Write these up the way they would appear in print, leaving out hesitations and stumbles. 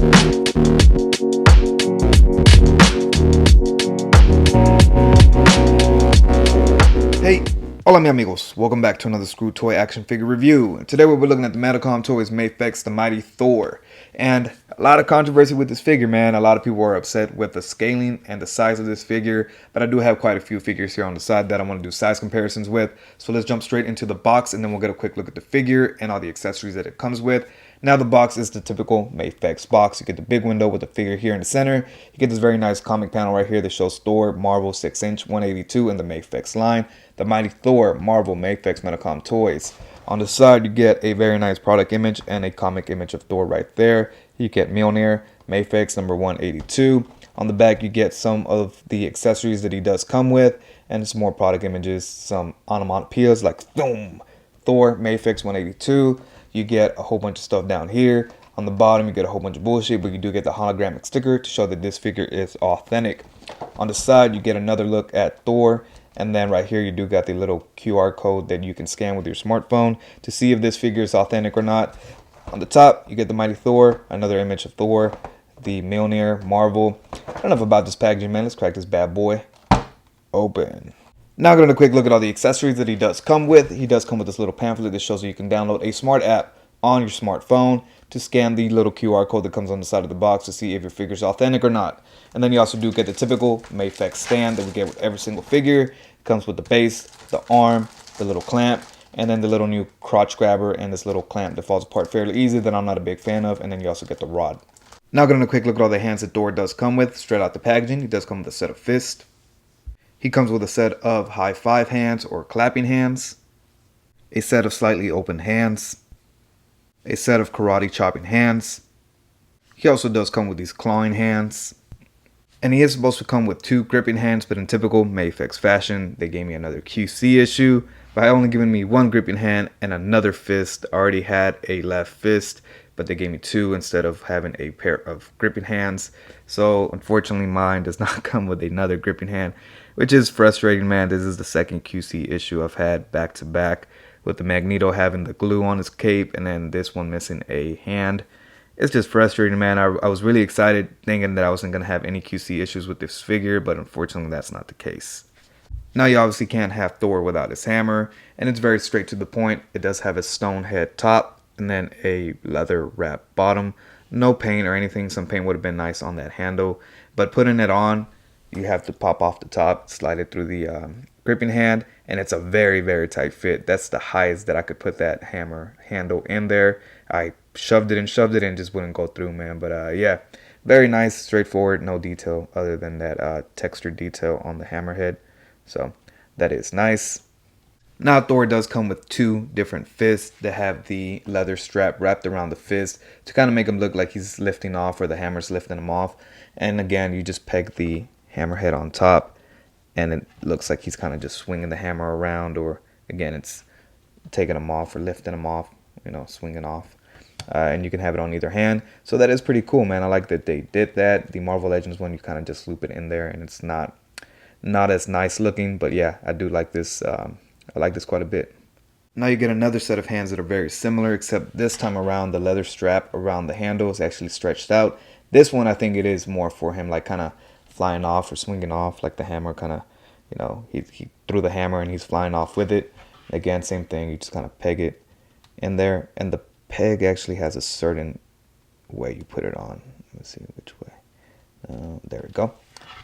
Hey, hola mi amigos, welcome back to another Screw Toy action figure review. Today we'll be looking at the Medicom toys Mafex the Mighty Thor. And a lot of controversy with this figure, man. A lot of people are upset with the scaling and the size of this figure, but I do have quite a few figures here on the side that I want to do size comparisons with. So let's jump straight into the box and then we'll get a quick look at the figure and all the accessories that it comes with. Now the box is the typical Mafex box. You get the big window with the figure here in the center. You get this very nice comic panel right here that shows Thor, Marvel 6-inch 182 in the Mafex line. The Mighty Thor, Marvel Mafex Medicom toys. On the side you get a very nice product image and a comic image of Thor right there. You get Mjolnir, Mafex number 182. On the back you get some of the accessories that he does come with and some more product images, some onomatopoeias like Thor, Mafex 182. You get a whole bunch of stuff down here. On the bottom, you get a whole bunch of bullshit, but you do get the holographic sticker to show that this figure is authentic. On the side, you get another look at Thor. And then right here, you do got the little QR code that you can scan with your smartphone to see if this figure is authentic or not. On the top, you get the Mighty Thor, another image of Thor, the Mjolnir, Marvel. I don't know about this packaging, man. Let's crack this bad boy open. Now going to a quick look at all the accessories that he does come with. He does come with this little pamphlet that shows you can download a smart app on your smartphone to scan the little QR code that comes on the side of the box to see if your figure is authentic or not. And then you also do get the typical Mafex stand that we get with every single figure. It comes with the base, the arm, the little clamp, and then the little new crotch grabber and this little clamp that falls apart fairly easy that I'm not a big fan of. And then you also get the rod. Now going to a quick look at all the hands that Thor does come with straight out the packaging. He does come with a set of fists. He comes with a set of high five hands or clapping hands, a set of slightly open hands, a set of karate chopping hands. He also does come with these clawing hands. And he is supposed to come with 2 gripping hands, but in typical Mafex fashion, they gave me another QC issue by only giving me 1 gripping hand and another fist. I already had a left fist, but they gave me 2 instead of having a pair of gripping hands. So unfortunately mine does not come with another gripping hand, which is frustrating, man. This is the second QC issue I've had back to back, with the Magneto having the glue on his cape and then this one missing a hand. It's just frustrating, man. I was really excited thinking that I wasn't going to have any QC issues with this figure, but unfortunately that's not the case. Now you obviously can't have Thor without his hammer, and it's very straight to the point. It does have a stone head top and then a leather wrap bottom. No paint or anything. Some paint would have been nice on that handle, but putting it on, you have to pop off the top, slide it through the gripping hand, and it's a very, very tight fit. That's the highest that I could put that hammer handle in there. I shoved it and just wouldn't go through, man. But yeah, very nice, straightforward, no detail other than that textured detail on the hammerhead. So that is nice. Now Thor does come with 2 different fists that have the leather strap wrapped around the fist to kind of make him look like he's lifting off or the hammer's lifting him off. And again, you just peg the hammerhead on top and it looks like he's kind of just swinging the hammer around, or again it's taking him off or lifting him off, you know, swinging off. And you can have it on either hand, so that is pretty cool, man. I like that they did that. The Marvel Legends one, you kind of just loop it in there and it's not as nice looking, but yeah, I do like this. I like this quite a bit. Now you get another set of hands that are very similar, except this time around the leather strap around the handle is actually stretched out. This one I think it is more for him like kind of flying off or swinging off, like the hammer kind of, you know, he threw the hammer and he's flying off with it. Again, same thing, you just kind of peg it in there, and the peg actually has a certain way you put it on. Let's see which way. There we go.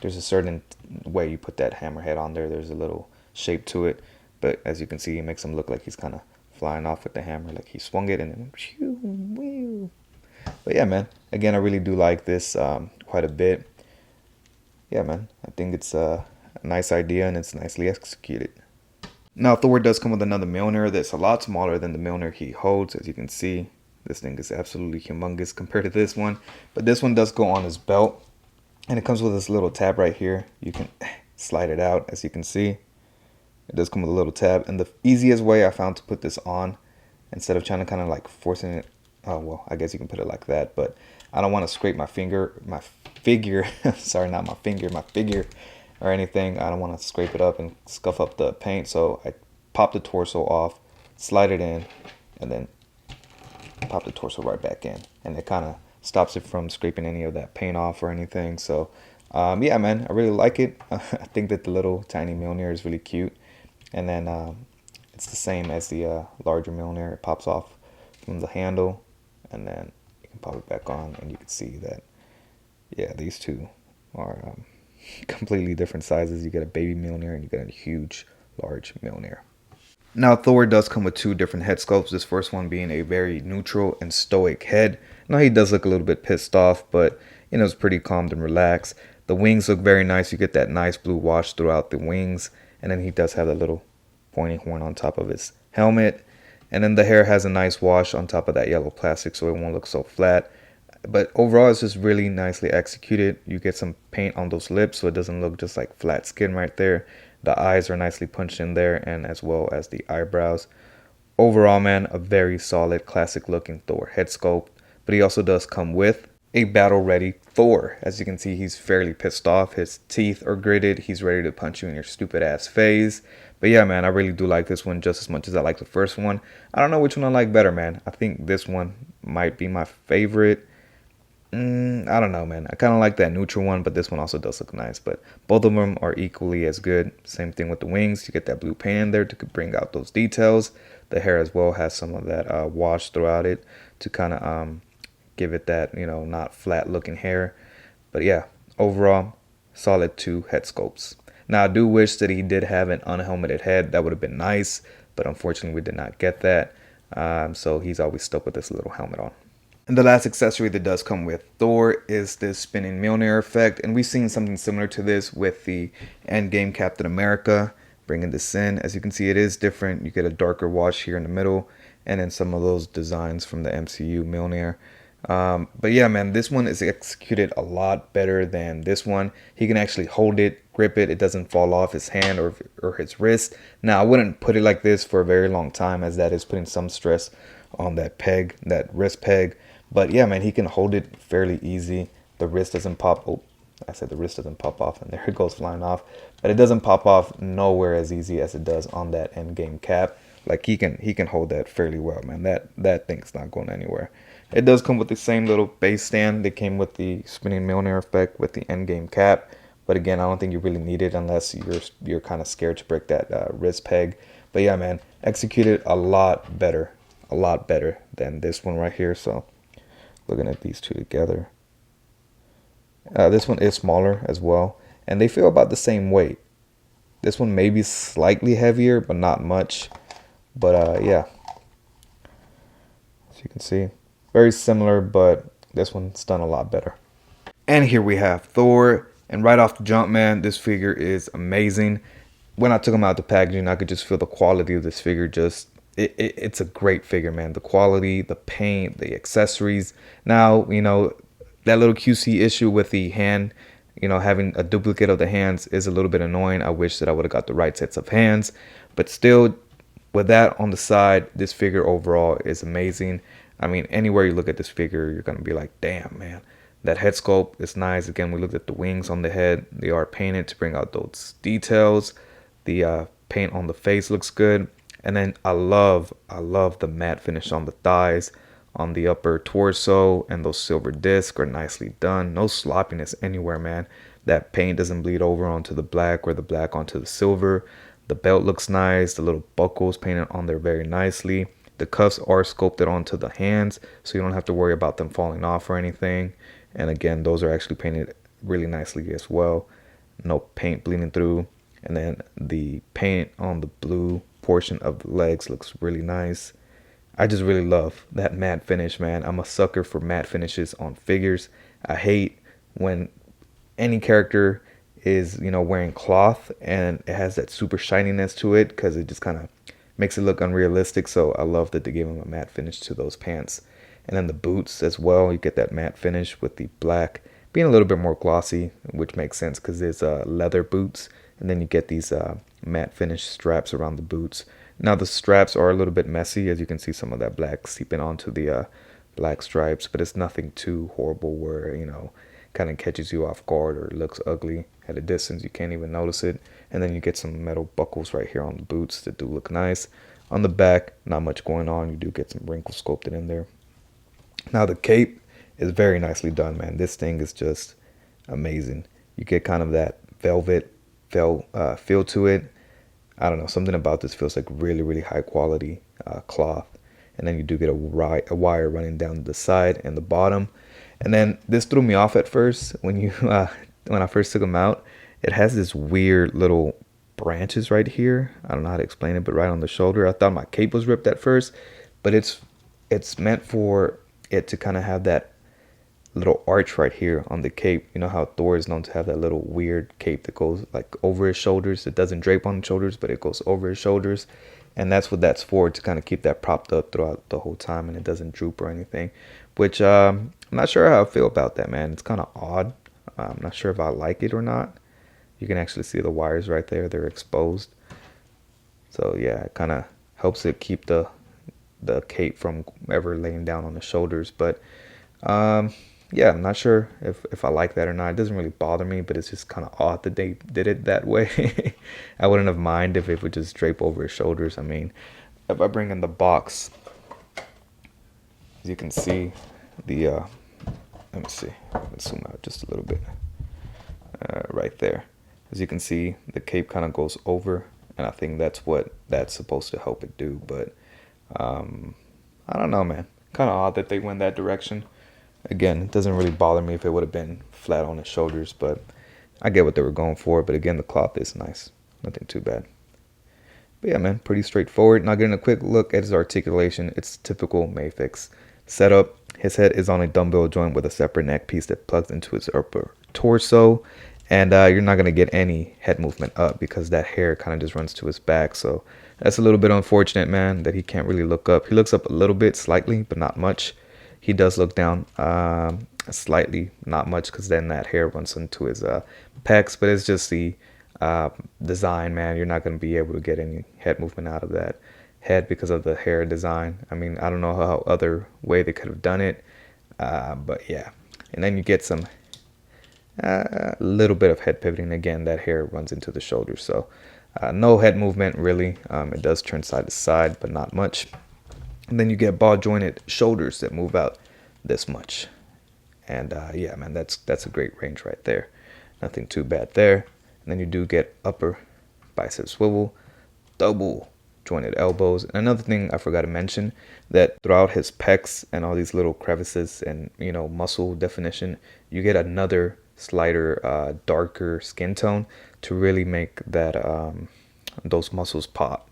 There's a certain way you put that hammerhead on there. There's a little shape to it, but as you can see, it makes him look like he's kind of flying off with the hammer, like he swung it and then shoo. But yeah, man, again, I really do like this quite a bit. Yeah, man, I think it's a nice idea and it's nicely executed. Now Thor does come with another Mjolnir that's a lot smaller than the Mjolnir he holds. As you can see, this thing is absolutely humongous compared to this one, but this one does go on his belt. And it comes with this little tab right here. You can slide it out, as you can see. It does come with a little tab. And the easiest way I found to put this on, instead of trying to kind of like forcing it, oh, well, I guess you can put it like that. But I don't want to scrape my figure, sorry, not my finger, my figure or anything. I don't want to scrape it up and scuff up the paint. So I pop the torso off, slide it in, and then pop the torso right back in. And it kind of stops it from scraping any of that paint off or anything. So yeah, man, I really like it. I think that the little tiny Mjolnir is really cute. And then it's the same as the larger Mjolnir. It pops off from the handle, and then you can pop it back on, and you can see that, yeah, these two are completely different sizes. You get a baby Mjolnir, and you get a huge, large Mjolnir. Now, Thor does come with two different head sculpts. This first one being a very neutral and stoic head. Now, he does look a little bit pissed off, but, it's pretty calm and relaxed. The wings look very nice. You get that nice blue wash throughout the wings. And then he does have that little pointy horn on top of his helmet. And then the hair has a nice wash on top of that yellow plastic, so it won't look so flat. But overall, it's just really nicely executed. You get some paint on those lips, so it doesn't look just like flat skin right there. The eyes are nicely punched in there, and as well as the eyebrows. Overall, man, a very solid, classic looking Thor head sculpt. But he also does come with a battle ready Thor. As you can see, he's fairly pissed off. His teeth are gritted. He's ready to punch you in your stupid ass face. But yeah, man, I really do like this one just as much as I like the first one. I don't know which one I like better, man. I think this one might be my favorite. I don't know, man. I kind of like that neutral one, but this one also does look nice. But both of them are equally as good. Same thing with the wings. You get that blue paint in there to bring out those details. The hair as well has some of that wash throughout it to kind of give it that, not flat looking hair. But yeah, overall, solid 2 head sculpts. Now, I do wish that he did have an unhelmeted head. That would have been nice, but unfortunately, we did not get that. So he's always stuck with this little helmet on. And the last accessory that does come with Thor is this spinning Mjolnir effect. And we've seen something similar to this with the Endgame Captain America, bringing this in. As you can see, it is different. You get a darker wash here in the middle, and then some of those designs from the MCU Mjolnir. But yeah, man, this one is executed a lot better than this one. He can actually hold it, grip it. It doesn't fall off his hand or his wrist. Now, I wouldn't put it like this for a very long time, as that is putting some stress on that peg, that wrist peg. But yeah, man, he can hold it fairly easy. The wrist doesn't pop. Oh, I said the wrist doesn't pop off, and there it goes flying off. But it doesn't pop off nowhere as easy as it does on that Endgame cap. Like he can hold that fairly well, man. That thing's not going anywhere. It does come with the same little base stand that came with the spinning Mjolnir effect with the Endgame cap. But again, I don't think you really need it unless you're kind of scared to break that wrist peg. But yeah, man, executed a lot better than this one right here. So looking at these two together, this one is smaller as well, and they feel about the same weight. This one may be slightly heavier, but not much. But yeah, as you can see, very similar, but this one's done a lot better. And here we have Thor, and right off the jump, man, this figure is amazing. When I took him out the packaging, I could just feel the quality of this figure. It's a great figure, man. The quality, the paint, the accessories. Now, that little QC issue with the hand, having a duplicate of the hands is a little bit annoying. I wish that I would have got the right sets of hands. But still, with that on the side, this figure overall is amazing. I mean, anywhere you look at this figure, you're going to be like, damn, man. That head sculpt is nice. Again, we looked at the wings on the head. They are painted to bring out those details. The paint on the face looks good. And then I love the matte finish on the thighs, on the upper torso, and those silver discs are nicely done. No sloppiness anywhere, man. That paint doesn't bleed over onto the black or the black onto the silver. The belt looks nice. The little buckles painted on there very nicely. The cuffs are sculpted onto the hands, so you don't have to worry about them falling off or anything. And again, those are actually painted really nicely as well. No paint bleeding through. And then the paint on the blue portion of the legs looks really nice. I just really love that matte finish, man. I'm a sucker for matte finishes on figures. I hate when any character is, wearing cloth and it has that super shininess to it, because it just kind of makes it look unrealistic. So I love that they gave him a matte finish to those pants. And then the boots as well, you get that matte finish with the black being a little bit more glossy, which makes sense because there's leather boots. And then you get these matte finish straps around the boots. Now the straps are a little bit messy, as you can see some of that black seeping onto the black stripes, but it's nothing too horrible where, kind of catches you off guard or looks ugly. At a distance, you can't even notice it. And then you get some metal buckles right here on the boots that do look nice. On the back, not much going on. You do get some wrinkles sculpted in there. Now the cape It's very nicely done, man. This thing is just amazing. You get kind of that velvet feel to it. I don't know, something about this feels like really, really high quality cloth. And then you do get a wire running down the side and the bottom. And then this threw me off at first when you when I first took them out. It has this weird little branches right here. I don't know how to explain it, but right on the shoulder. I thought my cape was ripped at first, but it's meant for it to kind of have that little arch right here on the cape. You know how Thor is known to have that little weird cape that goes like over his shoulders. It doesn't drape on the shoulders, but it goes over his shoulders. And that's what that's for, to kind of keep that propped up throughout the whole time and it doesn't droop or anything. Which I'm not sure how I feel about that, man. It's kind of odd. I'm not sure if I like it or not. You can actually see the wires right there. They're exposed. So yeah, it kind of helps it keep the cape from ever laying down on the shoulders. But yeah, I'm not sure if I like that or not. It doesn't really bother me, but it's just kind of odd that they did it that way. I wouldn't have minded if it would just drape over his shoulders. I mean, if I bring in the box, as you can see, let me see, let's zoom out just a little bit, right there. As you can see, the cape kind of goes over, and I think that's what that's supposed to help it do. But I don't know, man. Kind of odd that they went that direction. Again, it doesn't really bother me if it would have been flat on his shoulders, but I get what they were going for. But again, the cloth is nice. Nothing too bad. But yeah, man, pretty straightforward. Now getting a quick look at his articulation. It's typical Mafex setup. His head is on a dumbbell joint with a separate neck piece that plugs into his upper torso. And you're not going to get any head movement up because that hair kind of just runs to his back. So that's a little bit unfortunate, man, that he can't really look up. He looks up a little bit, slightly, but not much. He does look down slightly, not much, because then that hair runs into his pecs. But it's just the design, man. You're not going to be able to get any head movement out of that head because of the hair design. I mean, I don't know how other way they could have done it. But yeah. And then you get some a little bit of head pivoting. Again, that hair runs into the shoulders. So no head movement, really. It does turn side to side, but not much. And then you get ball jointed shoulders that move out this much. And yeah, man, that's a great range right there. Nothing too bad there. And then you do get upper bicep swivel, double jointed elbows. And another thing I forgot to mention, that throughout his pecs and all these little crevices and, you know, muscle definition, you get another slighter, darker skin tone to really make that those muscles pop.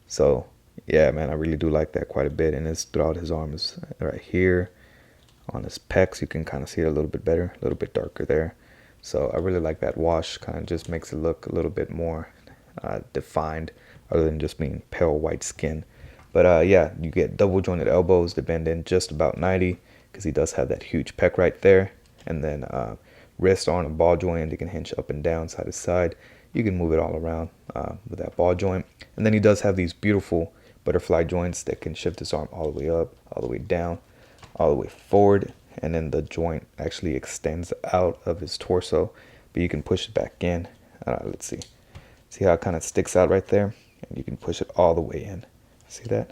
So yeah, man, I really do like that quite a bit. And it's throughout his arms right here on his pecs. You can kind of see it a little bit better, a little bit darker there. So I really like that wash. Kind of just makes it look a little bit more defined, other than just being pale white skin. But yeah, you get double jointed elbows that bend in just about 90, because he does have that huge pec right there. And then wrist on a ball joint, they can hinge up and down, side to side. You can move it all around with that ball joint. And then he does have these beautiful butterfly joints that can shift his arm all the way up, all the way down, all the way forward. And then the joint actually extends out of his torso, but you can push it back in. Let's see. See how it kind of sticks out right there? And you can push it all the way in. See that?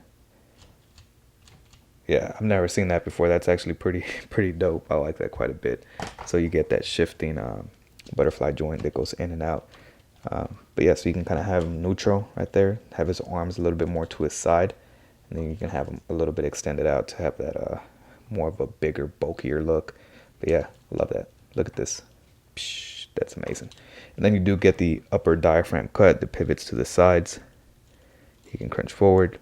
Yeah, I've never seen that before. That's actually pretty dope. I like that quite a bit. So you get that shifting butterfly joint that goes in and out. But yeah, so you can kind of have him neutral right there. Have his arms a little bit more to his side. And then you can have him a little bit extended out to have that more of a bigger, bulkier look. But yeah, love that. Look at this. Psh, that's amazing. And then you do get the upper diaphragm cut that pivots to the sides. He can crunch forward,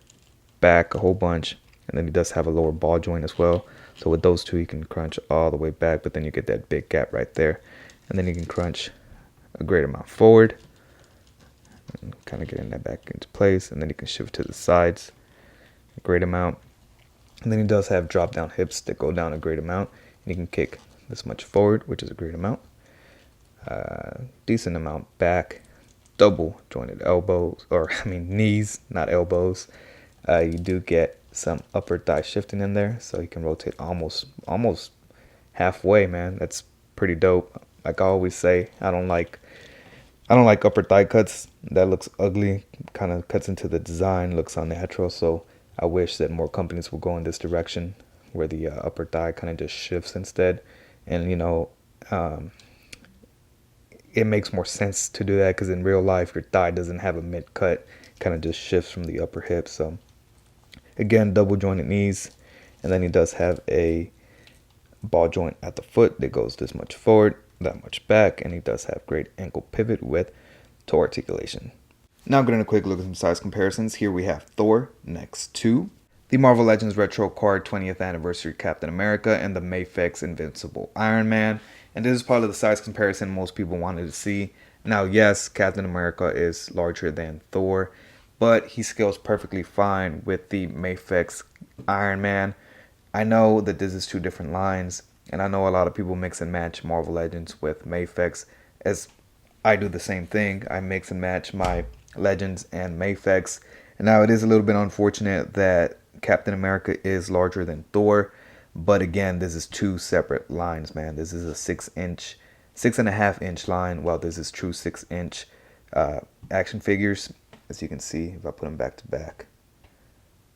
back a whole bunch. And then he does have a lower ball joint as well. So with those two, you can crunch all the way back, but then you get that big gap right there. And then you can crunch a great amount forward. And kind of getting that back into place. And then you can shift to the sides a great amount. And then he does have drop down hips that go down a great amount. And you can kick this much forward, which is a great amount. Decent amount back. Double jointed elbows, or I mean knees, not elbows. You do get some upper thigh shifting in there, so you can rotate almost halfway, man. That's pretty dope. Like I always say, I don't like upper thigh cuts. That looks ugly, kind of cuts into the design, looks unnatural. So I wish that more companies would go in this direction, where the upper thigh kind of just shifts instead. And, you know, it makes more sense to do that because in real life, your thigh doesn't have a mid cut, kind of just shifts from the upper hip. So again, double jointed knees. And then he does have a ball joint at the foot that goes this much forward, that much back. And he does have great ankle pivot with toe articulation. Now getting a quick look at some size comparisons. Here we have Thor next to the Marvel Legends Retro Card 20th Anniversary Captain America and the Mafex Invincible Iron Man. And this is part of the size comparison most people wanted to see. Now, yes, Captain America is larger than Thor, but he scales perfectly fine with the Mafex Iron Man. I know that this is two different lines, and I know a lot of people mix and match Marvel Legends with Mafex, as I do the same thing. I mix and match my Legends and Mafex. And now it is a little bit unfortunate that Captain America is larger than Thor. But again, this is two separate lines, man. This is a 6.5 inch line, while this is true 6-inch action figures. As you can see, if I put them back to back,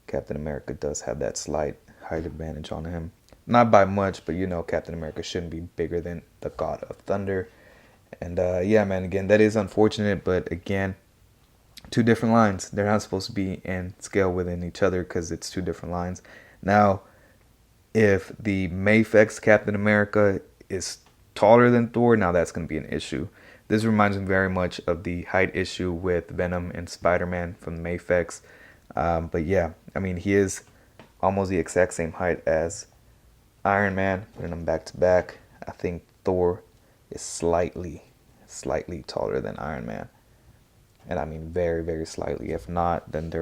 Captain America does have that slight height advantage on him. Not by much, but you know Captain America shouldn't be bigger than the God of Thunder. And yeah, man, again, that is unfortunate. But again, two different lines. They're not supposed to be in scale within each other because it's two different lines. Now, if the Mafex Captain America is taller than Thor, now that's going to be an issue. This reminds me very much of the height issue with Venom and Spider-Man from the Mafex. But yeah, I mean, he is almost the exact same height as Iron Man. Putting them back to back, I think Thor is slightly taller than Iron Man. And I mean very, very slightly. If not, then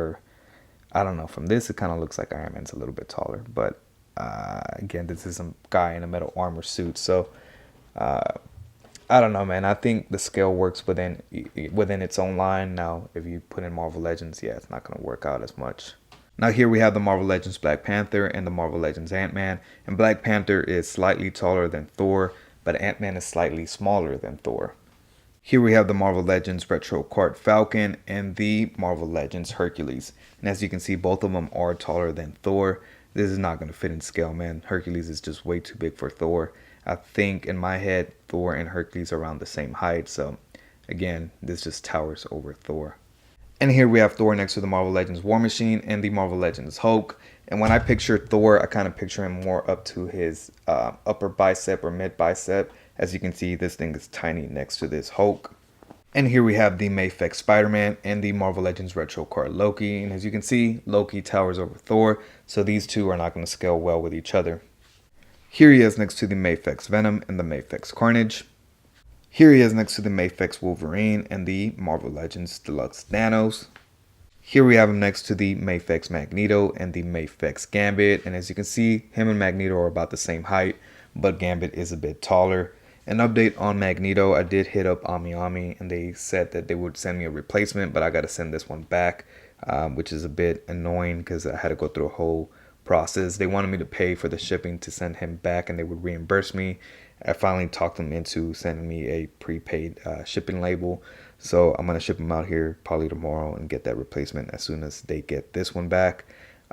I don't know. From this, it kind of looks like Iron Man's a little bit taller. But again, this is some guy in a metal armor suit. So I don't know, man. I think the scale works within its own line. Now, if you put in Marvel Legends, yeah, it's not going to work out as much. Now here we have the Marvel Legends Black Panther and the Marvel Legends Ant-Man. And Black Panther is slightly taller than Thor, but Ant-Man is slightly smaller than Thor. Here we have the Marvel Legends Retro Card Falcon and the Marvel Legends Hercules. And as you can see, both of them are taller than Thor. This is not going to fit in scale, man. Hercules is just way too big for Thor. I think in my head, Thor and Hercules are around the same height. So again, this just towers over Thor. And here we have Thor next to the Marvel Legends War Machine and the Marvel Legends Hulk. And when I picture Thor, I kind of picture him more up to his upper bicep or mid bicep. As you can see, this thing is tiny next to this Hulk. And here we have the Mafex Spider-Man and the Marvel Legends Retro Card Loki. And as you can see, Loki towers over Thor, so these two are not going to scale well with each other. Here he is next to the Mafex Venom and the Mafex Carnage. Here he is next to the Mafex Wolverine and the Marvel Legends Deluxe Thanos. Here we have him next to the Mafex Magneto and the Mafex Gambit. And as you can see, him and Magneto are about the same height, but Gambit is a bit taller. An update on Magneto, I did hit up Ami and they said that they would send me a replacement, but I got to send this one back, which is a bit annoying because I had to go through a whole process. They wanted me to pay for the shipping to send him back and they would reimburse me. I finally talked them into sending me a prepaid shipping label. So I'm going to ship him out here probably tomorrow and get that replacement as soon as they get this one back.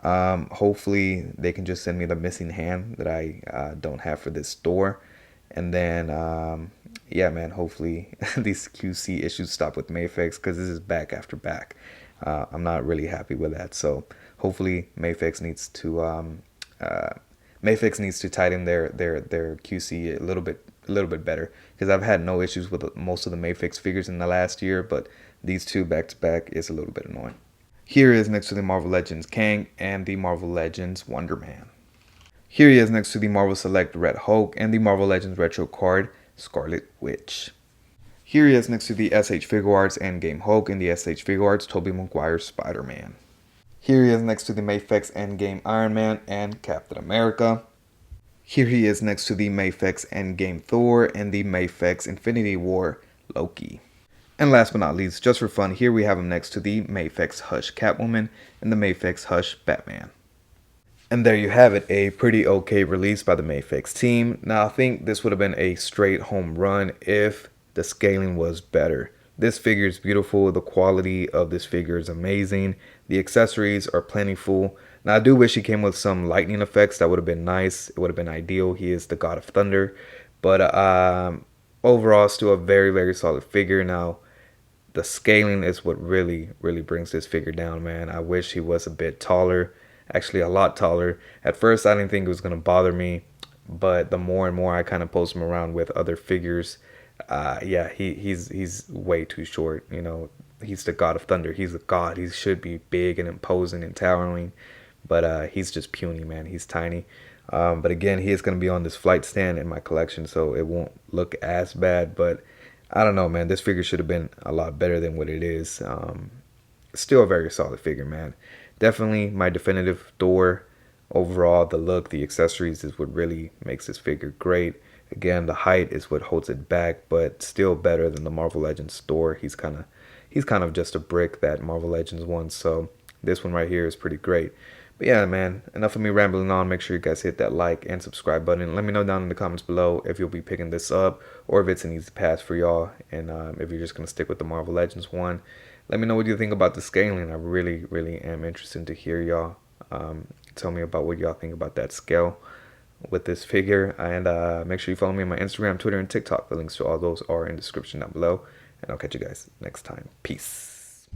Hopefully they can just send me the missing hand that I don't have for this store. And then, yeah, man, hopefully these QC issues stop with Mafex because this is back after back. I'm not really happy with that. So hopefully Mafex needs to tighten their QC a little bit better, because I've had no issues with most of the Mafex figures in the last year, but these two back to back is a little bit annoying. Here is next to the Marvel Legends Kang and the Marvel Legends Wonder Man. Here he is next to the Marvel Select Red Hulk and the Marvel Legends Retro Card Scarlet Witch. Here he is next to the SH Figuarts Endgame Hulk and the SH Figuarts Tobey Maguire Spider-Man. Here he is next to the Mafex Endgame Iron Man and Captain America. Here he is next to the Mafex Endgame Thor and the Mafex Infinity War Loki. And last but not least, just for fun, here we have him next to the Mafex Hush Catwoman and the Mafex Hush Batman. And there you have it, a pretty okay release by the Mafex team. Now I think this would have been a straight home run if the scaling was better. This figure is beautiful, the quality of this figure is amazing, the accessories are plentiful, Now I do wish he came with some lightning effects. That would have been nice. It would have been ideal. He is the god of thunder. But overall, still a very, very solid figure. Now the scaling is what really, really brings this figure down, man. I wish he was a bit taller, actually a lot taller. At first, I didn't think it was gonna bother me, but the more and more I kind of post him around with other figures, yeah, he's way too short. You know, he's the god of thunder. He's a god. He should be big and imposing and towering, but he's just puny, man. He's tiny. But again, he is going to be on this flight stand in my collection, so it won't look as bad. But I don't know, man. This figure should have been a lot better than what it is. Still a very solid figure, man. Definitely my definitive Thor. Overall, the look, the accessories is what really makes this figure great. Again, the height is what holds it back, but still better than the Marvel Legends Thor. He's kind of just a brick that Marvel Legends won. So this one right here is pretty great. But yeah, man, enough of me rambling on. Make sure you guys hit that like and subscribe button. Let me know down in the comments below if you'll be picking this up or if it's an easy pass for y'all, and if you're just gonna stick with the Marvel Legends one. Let me know what you think about the scaling. I really, really am interested to hear y'all. Tell me about what y'all think about that scale with this figure, and make sure you follow me on my Instagram, Twitter, and TikTok. The links to all those are in the description down below, and I'll catch you guys next time. Peace.